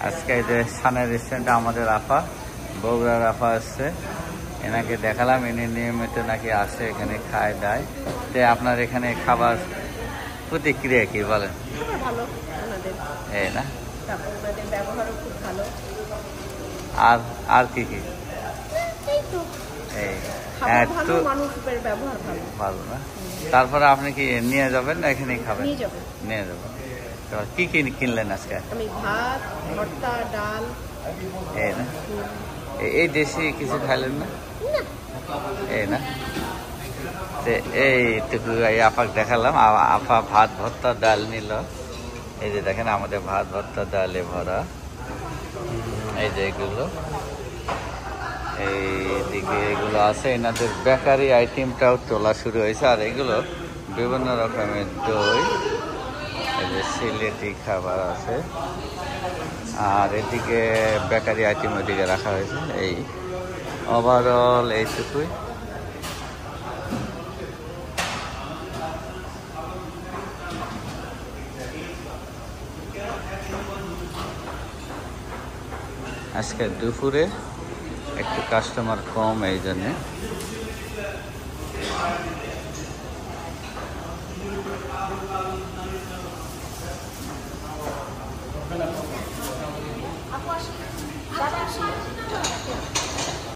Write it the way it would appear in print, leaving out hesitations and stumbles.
আজকে এই যে সানের রেস্টুরেন্টে আমাদের আপা, বগুড়ার আপা আসছে, এনাকে দেখালাম। এনে নিয়মিত নাকি আসে, এখানে খায় দায়। তো আপনার এখানে খাবার প্রতিক্রিয়া কি বলেন? ভালো, এই না, ব্যবহারও খুব ভালো। আর আর কি কি? এই ভালো, মানুষের ব্যবহার ভালো। ভালো না? তারপরে আপনি কি নিয়ে যাবেন না এখানেই খাবেন? নিয়ে যাবেন। নিয়ে যাবেন। কি কি কিনলেন আজকে? আমি ভাত, ভর্তা, ডাল। এই না, এই দেশি কিছু খাইলেন না? এই না, এইটুকু এই আপাকে দেখালাম। আপা ভাত ভর্তা ডাল নিল। এই যে দেখেন আমাদের ভাত ভর্তা ডালে ভরা। এই যে এগুলো, এইদিকে এগুলো আছে। এনাদের বেকারি আইটেমটাও তোলা শুরু হয়েছে। আর এগুলো বিভিন্ন রকমের দই, এই যে সিলেটি খাবার আছে। আর এদিকে বেকারি আইটেম ওইদিকে রাখা হয়েছে। এই ওভারঅল এইটুকুই। আজকে দুপুরে একটু কাস্টমার কম, এই জন্যে।